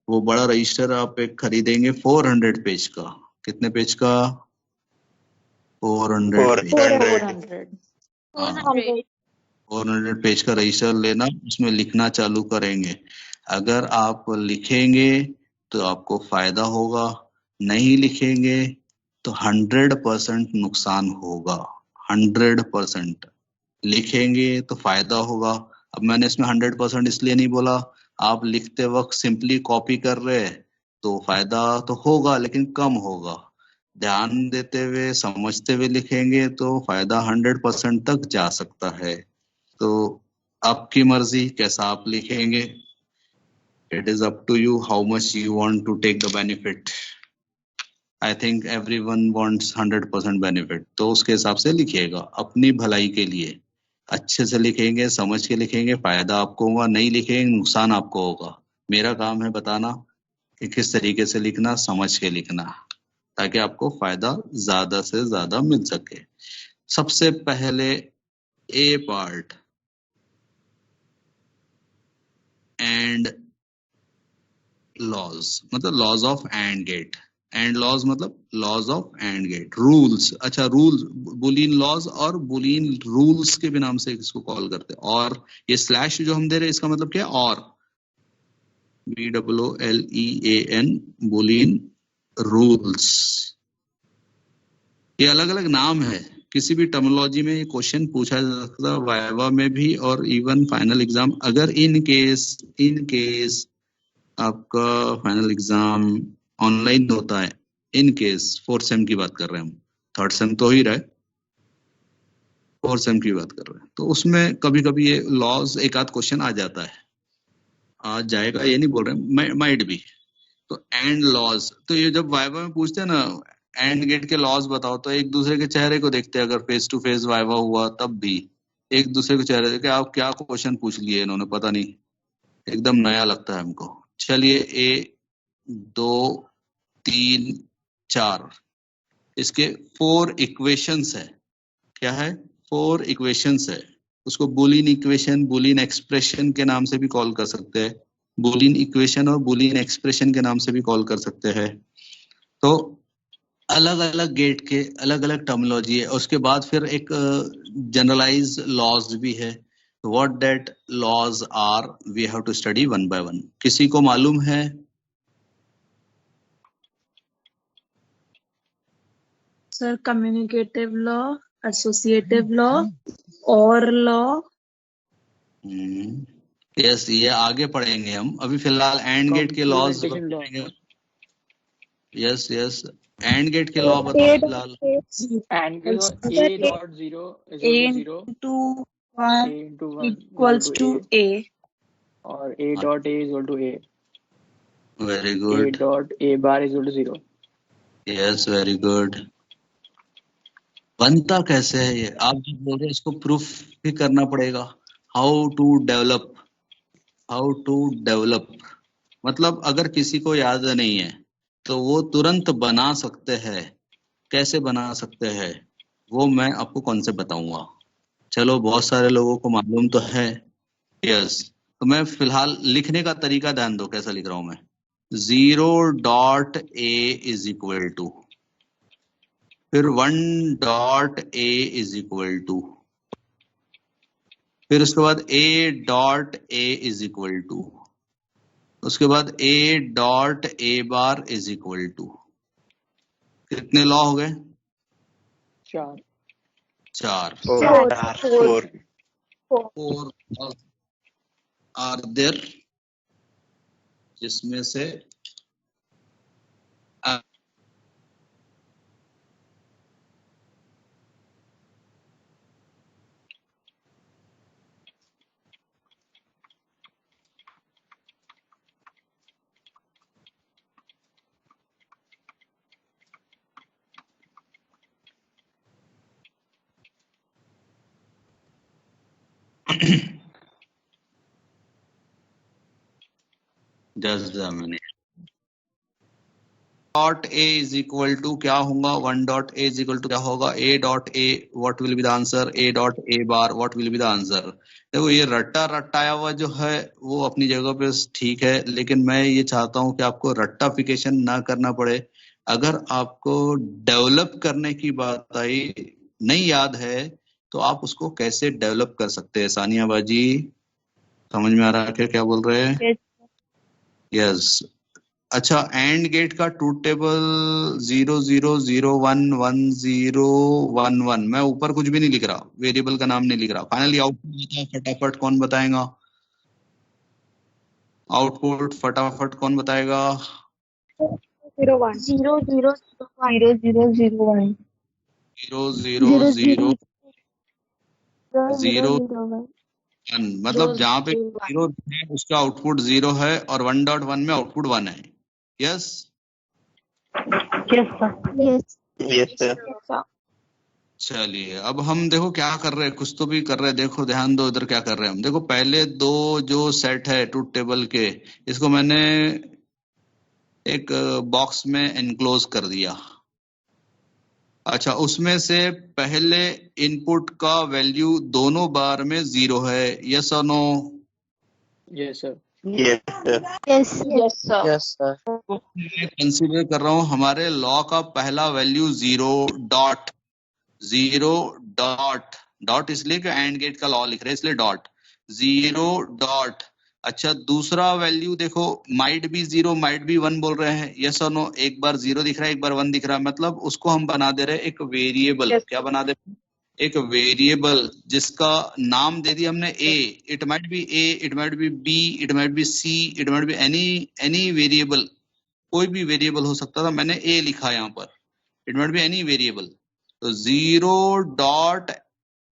वो बड़ा रजिस्टर आप एक खरीदेंगे 400 पेज का। कितने पेज का? 400 पेज। 400 पेज का रजिस्टर लेना, उसमें लिखना चालू करेंगे। अगर आप लिखेंगे तो आपको फायदा होगा, नहीं लिखेंगे तो 100% नुकसान होगा। 100% लिखेंगे तो फायदा होगा। अब मैंने इसमें 100% इसलिए नहीं बोला, आप लिखते वक्त सिंपली कॉपी कर रहे हैं तो फायदा तो होगा लेकिन कम होगा। ध्यान देते हुए समझते हुए लिखेंगे तो फायदा 100% तक जा सकता है। तो आपकी मर्जी कैसा आप लिखेंगे। It is up to you how much you want to take the benefit. I think everyone wants 100% benefit. तो उसके हिसाब से लिखिएगा अपनी भलाई के लिए। अच्छे से लिखेंगे, समझ के लिखेंगे, फायदा आपको होगा। नहीं लिखेंगे नुकसान आपको होगा। मेरा काम है बताना कि किस तरीके से लिखना, समझ के लिखना, ताकि आपको फायदा ज्यादा से ज्यादा मिल सके। सबसे पहले ए पार्ट, एंड लॉज मतलब laws of and gate. And laws मतलब laws of and gate. Rules, अच्छा रूल्स, बुलियन लॉज और बुलियन रूल्स के भी नाम से इसको कॉल करते हैं। और ये स्लैश जो हम दे रहे हैं इसका मतलब क्या है? और BOOLEAN बुलियन रूल्स। ये अलग अलग नाम है। किसी भी टर्मिनोलॉजी में ये क्वेश्चन पूछा जा सकता है, वाइवा में भी और इवन फाइनल एग्जाम। अगर इन केस आपका फाइनल एग्जाम ऑनलाइन होता है, इन केस 4th सेम की बात कर रहे हैं हम, 3rd सेम तो ही रहे, 4th सेम की बात कर रहे हैं, तो उसमें कभी कभी ये लॉज एक आध क्वेश्चन आ जाता है। आ जाएगा ये नहीं बोल रहे, माइट भी। तो एंड लॉज, तो ये जब वाइवा में पूछते हैं ना एंड गेट के लॉज बताओ, तो एक दूसरे के चेहरे को देखते हैं। अगर फेस टू फेस वाइवा हुआ तब भी एक दूसरे के चेहरे देखे, आप क्या क्वेश्चन पूछ लिए इन्होंने, पता नहीं, एकदम नया लगता है हमको। चलिए 1 2 3 4, इसके 4 इक्वेशंस है। क्या है? 4 इक्वेशंस है। उसको बुलियन इक्वेशन, बुलियन एक्सप्रेशन के नाम से भी कॉल कर सकते हैं। बुलियन इक्वेशन और बुलियन एक्सप्रेशन के नाम से भी कॉल कर सकते हैं। तो अलग अलग गेट के अलग अलग टर्मिनोलॉजी है। उसके बाद फिर एक जनरलाइज लॉज भी है। What that laws are we have to study one by one. किसी को मालूम है? Sir commutative law, associative law, और लॉ। यस, ये आगे पढ़ेंगे हम। अभी फिलहाल एंड गेट के लॉज पढ़ेंगे। यस यस, एंड गेट के लॉ बताओ फिलहाल। And A dot 0 is A equal to 0. into 1 A into 1 equals to A. Or A dot A is equal to A. Very A good. dot A bar is equal to 0. Yes very good. बनता कैसे है ये? आप जो बोल रहे हैं इसको प्रूफ भी करना पड़ेगा। How to develop, how to develop मतलब अगर किसी को याद नहीं है तो वो तुरंत बना सकते हैं। कैसे बना सकते हैं वो मैं आपको कॉन्सेप्ट बताऊंगा। चलो बहुत सारे लोगों को मालूम तो है। यस, तो मैं फिलहाल लिखने का तरीका ध्यान दो कैसा लिख रहा हूं मैं। 0.A इज इक्वल टू, फिर 1 dot A is equal to, फिर उसके बाद A dot A is equal to, उसके बाद A dot A bar is equal to, कितने लॉ हो गए? 4 फोर आर देयर, जिसमें से just a minute, dot A is equal to क्या होगा? 1 dot A is equal to क्या होगा? A dot A, what will be the answer? A dot A bar, what will be the answer? देखो ये रट्टा रट्टाया हुआ जो है वो अपनी जगह पे ठीक है, लेकिन मैं ये चाहता हूं कि आपको रट्टाफिकेशन ना करना पड़े। अगर आपको डेवलप करने की बात आई, नहीं याद है, तो आप उसको कैसे डेवलप कर सकते हैं? सानिया बाजी समझ में आ रहा है क्या बोल रहे हैं? यस। अच्छा, एंड गेट का ट्रूथ टेबल 0 0 0 1 1 0 1 1, मैं ऊपर कुछ भी नहीं लिख रहा, वेरिएबल का नाम नहीं लिख रहा। फाइनली आउटपुट फटाफट कौन बताएगा? आउटपुट फटाफट कौन बताएगा? 0 1 0 0 0 0 0 1 0 0 0 0 1, मतलब जहाँ पे 0 है उसका आउटपुट 0 है और 1.1 में आउटपुट 1 है। Yes yes sir. Yes sir. चलिए, अब हम देखो क्या कर रहे हैं, कुछ तो भी कर रहे हैं। देखो ध्यान दो इधर क्या कर रहे हैं हम। देखो पहले दो जो सेट है ट्रूथ टेबल के, इसको मैंने एक बॉक्स में एनक्लोज कर दिया। अच्छा, उसमें से पहले इनपुट का वैल्यू दोनों बार में 0 है। यस और no? Yes sir. Yes Yes, sir. Yes sir. मैं कंसीडर कर रहा हूं हमारे लॉ का पहला वैल्यू 0 डॉट 0 डॉट डॉट, इसलिए कि एंड गेट का लॉ लिख रहे हैं इसलिए डॉट 0 डॉट। अच्छा, दूसरा वैल्यू देखो, माइट बी 0 माइट बी 1 बोल रहे हैं। यस और नो? एक बार 0 दिख रहा है, एक बार 1 दिख रहा है, मतलब उसको हम बना दे रहे हैं एक वेरिएबल। Yes. क्या बना दे रहे हैं? एक वेरिएबल जिसका नाम दे दिया हमने A. It might be A, it might be B, it might be C, it might be any variable, कोई भी वेरिएबल हो सकता था। मैंने ए लिखा यहाँ पर, it might be any variable. तो 0 डॉट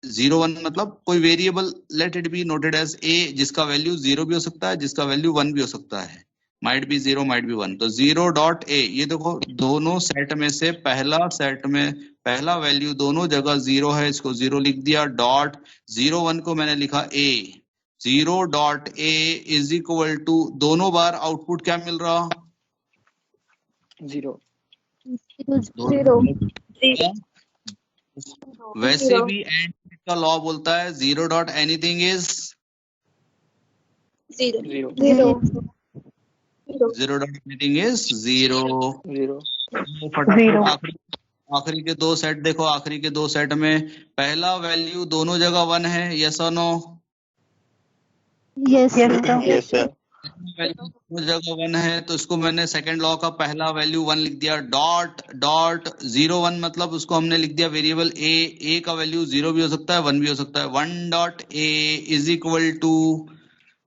0 1 मतलब कोई variable, let it be noted as A, जिसका वैल्यू 0 भी हो सकता है, जिसका वैल्यू 1 भी हो सकता है। Might be 0 might be 1। तो 0 डॉट ए, ये देखो दोनों सेट में से पहला सेट में पहला वैल्यू दोनों जगह 0 है, इसको 0 लिख दिया। डॉट 0 1 को मैंने लिखा A. 0 dot A is equal to, दोनों बार आउटपुट क्या मिल रहा? 0 0 वैसे भी एंड का लॉ बोलता है 0 dot anything is 0. 0 0 dot anything is 0। 0 आखिरी के दो सेट देखो, आखिरी के दो सेट में पहला वैल्यू दोनों जगह 1 है। यस और no? Yes yes sir. Value दोनों जगह 1 है, तो इसको मैंने सेकंड लॉ का पहला वैल्यू 1 लिख दिया। डॉट डॉट 0 1 मतलब उसको हमने लिख दिया वेरिएबल ए। ए का वैल्यू 0 भी हो सकता है, 1 भी हो सकता है। 1 dot A is equal to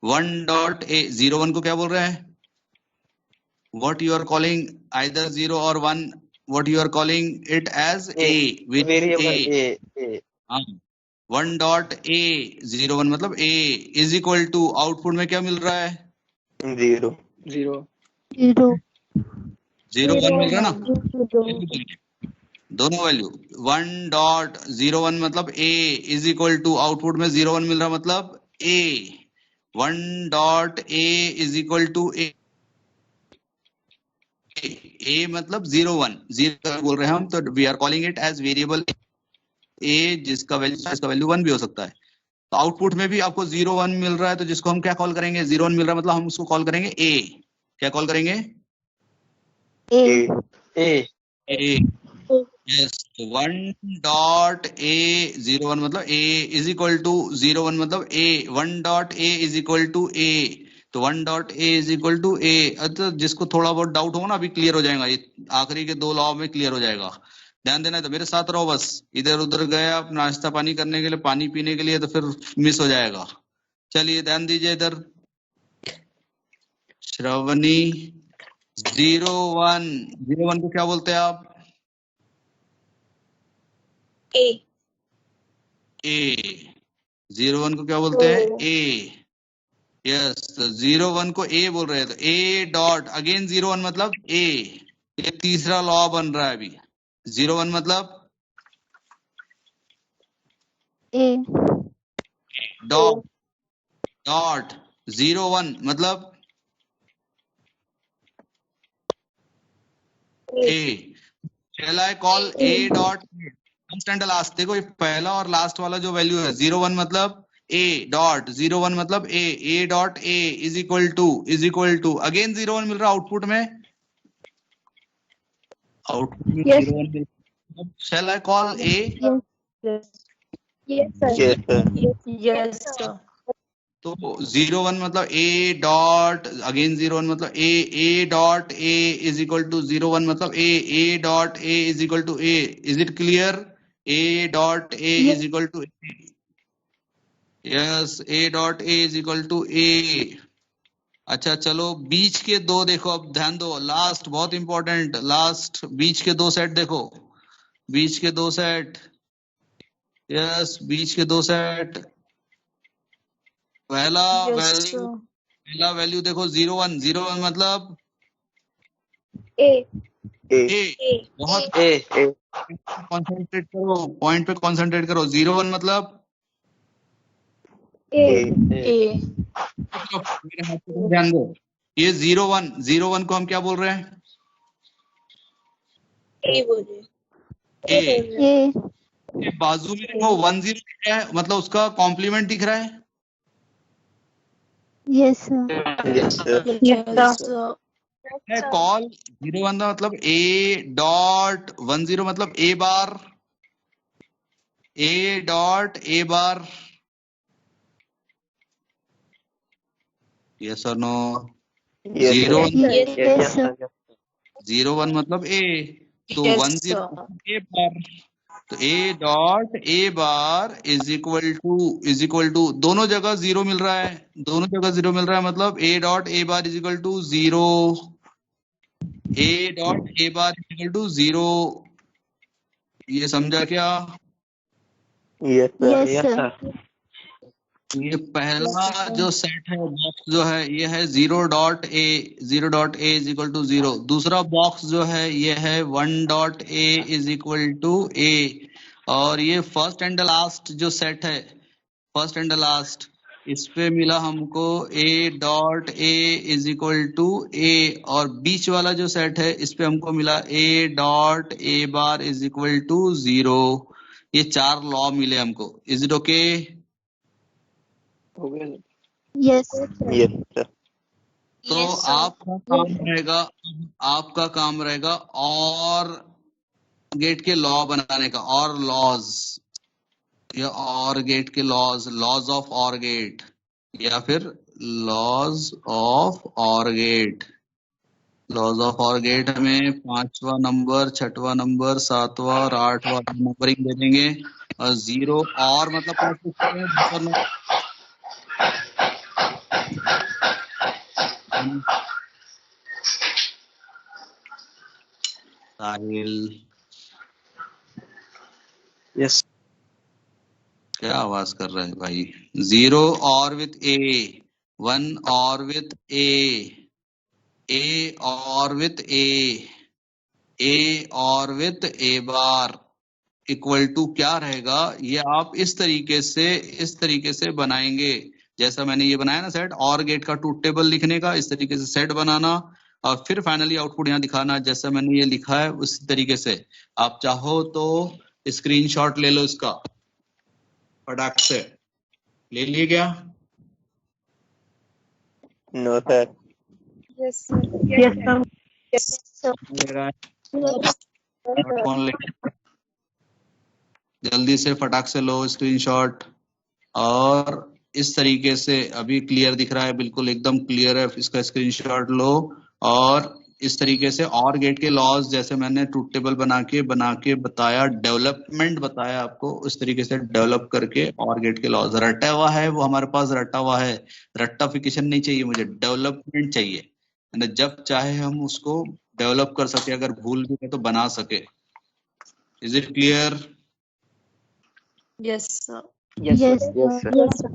1 dot A. 0 1 को क्या बोल रहे हैं? What you are calling either 0 or 1, what you are calling it as a variable A. 1 dot A 0 1 मतलब a is equal to, output में क्या मिल रहा है? 0 0 0 1 मिल रहा है ना, दोनों वैल्यू। 1 डॉट 0 1 मतलब a is equal to, output में 0 1 मिल रहा मतलब a। 1 dot a is equal to a मतलब 0 1 0 बोल रहे हैं हम, तो we are calling it as variable a, जिसका वैल्यू 1 भी हो सकता है। तो आउटपुट में भी आपको 0 1 मिल रहा है, तो जिसको हम क्या कॉल करेंगे? 0 1 मिल रहा है मतलब हम उसको कॉल करेंगे a। क्या कॉल करेंगे? ए। a। यस 1.a01 मतलब a इज इक्वल टू 01 मतलब a 1.a is equal to a तो 1.a is equal to a। तो जिसको थोड़ा बहुत डाउट होगा ना अभी क्लियर हो जाएगा, ये आखिरी के 2 लॉ में क्लियर हो जाएगा। ध्यान देना है तो मेरे साथ रहो, बस इधर उधर गए आप नाश्ता पानी करने के लिए, पानी पीने के लिए, तो फिर मिस हो जाएगा। चलिए ध्यान दीजिए इधर। श्रवणी 01 को क्या बोलते हैं आप? A. ए 01 को क्या बोलते हैं? ए। यस 01 को ए बोल रहे हैं तो ए डॉट अगेन 01 मतलब ए। ये तीसरा लॉ बन रहा है अभी। 01 मतलब A. डॉट डॉट 01 मतलब A. Shall I call A dot first and last. देखो ये पहला और लास्ट वाला जो वैल्यू है 01 मतलब ए डॉट 01 मतलब A dot A is equal to again 01 मिल रहा आउटपुट में। आउटपुट में Yes. 01 मिल रहा। Shall I call A? Yes, sir. Yes, sir. Yes, sir. तो 01 मतलब ए डॉट अगेन 01 मतलब A dot A is equal to 01 मतलब A dot A is equal to A. Is it clear? A dot A is equal to A. Yes A dot A is equal to A. अच्छा चलो बीच के 2 देखो, अब ध्यान दो, last बहुत important, last बीच के 2 सेट देखो, बीच के 2 सेट। यस बीच के 2 सेट। पहला Yes, वैल्यू देखो 01 मतलब A. ए। बहुत A. कॉन्सेंट्रेट करो, पॉइंट पे कॉन्सेंट्रेट करो। 01 मतलब A. A. मेरे हाथ पे ध्यान दो। ये 01 को हम क्या बोल रहे हैं? A बोलिए। ए। A. ये बाजू में देखो 10 दिख रहा है, मतलब उसका कॉम्प्लीमेंट दिख रहा है। Yes, sir. Yes, sir. Yes, sir. है कॉल 01 का मतलब ए डॉट 10 मतलब A bar, A dot A bar. Yes और no? Yes, sir. 01 Yes, sir. 01 मतलब ए, तो Yes, 10 sir. ए बार, तो A dot A bar is equal to दोनों जगह 0 मिल रहा है, दोनों जगह 0 मिल रहा है, मतलब A dot A bar is equal to 0, A dot A bar is equal to 0। ये समझा क्या? Yes, sir. Yes, sir. ये पहला जो सेट है बॉक्स जो है ये है 0.a इज इक्वल टू 0। दूसरा बॉक्स जो है ये है 1.a is equal to a। और ये फर्स्ट एंड लास्ट जो सेट है, फर्स्ट एंड लास्ट, इस पे मिला हमको a.a is equal to a। और बीच वाला जो सेट है इस पे हमको मिला a.a bar is equal to 0। ये 4 लॉ मिले हमको। Is it okay? हो गया सर। Yes. Yes, sir. तो आपका काम रहेगा और गेट के लॉ बनाने का, और लॉज, या और गेट के लॉज ऑफ और गेट, या फिर लॉज ऑफ और गेट। लॉज ऑफ और गेट हमें 5वां नंबर, 6वां नंबर, 7वां और 8वां नंबरिंग दे देंगे। और 0 और मतलब साहिल, Yes. क्या आवाज कर रहा है भाई? 0 और विथ ए, 1 और विथ ए और विथ ए और with A bar equal to क्या रहेगा? ये आप इस तरीके से बनाएंगे जैसा मैंने ये बनाया ना सेट, और गेट का ट्रूथ टेबल लिखने का, इस तरीके से सेट बनाना और फिर फाइनली आउटपुट यहाँ दिखाना जैसा मैंने ये लिखा है उसी तरीके से। आप चाहो तो स्क्रीनशॉट ले लो इसका, फटाक से ले लिए क्या? No, sir. Yes, sir. Yes, sir. Yes, sir. मेरा Yes, sir. फोन ले जल्दी से फटाक से लो स्क्रीनशॉट। और इस तरीके से अभी क्लियर दिख रहा है, बिल्कुल एकदम क्लियर है, इसका स्क्रीनशॉट लो। और इस तरीके से और गेट के लॉज जैसे मैंने ट्रूथ टेबल बना के बताया, डेवलपमेंट बताया आपको, उस तरीके से डेवलप करके और गेट के लॉज रटा हुआ है, वो हमारे पास रटा हुआ है। रट्टाफिकेशन नहीं चाहिए मुझे, डेवलपमेंट चाहिए, यानी जब चाहे हम उसको डेवलप कर सके, अगर भूल भी है तो बना सके। Is it clear? Yes, sir. Yes, Yes, sir. sir. Yes, sir.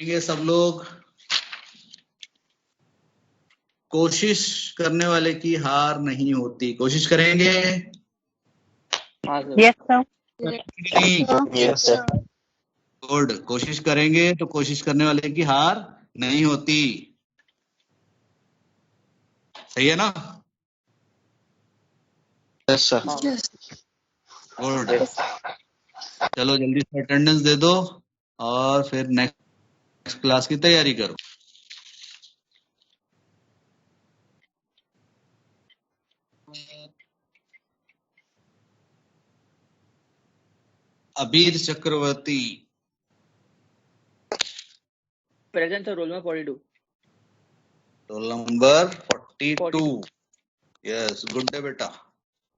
ये सब लोग, कोशिश करने वाले की हार नहीं होती। कोशिश करेंगे? हाँ सर। Yes, sir. नहीं? Yes, sir. गुड। कोशिश करेंगे तो कोशिश करने वाले की हार नहीं होती। सही है ना? Yes, sir. हाँ। Yes. गुड। चलो जल्दी से अटेंडेंस दे दो और फिर नेक्स्ट क्लास की तैयारी करो। Abir Chakraborty. Present sir, roll number 42। Roll number 42। Yes, good day बेटा।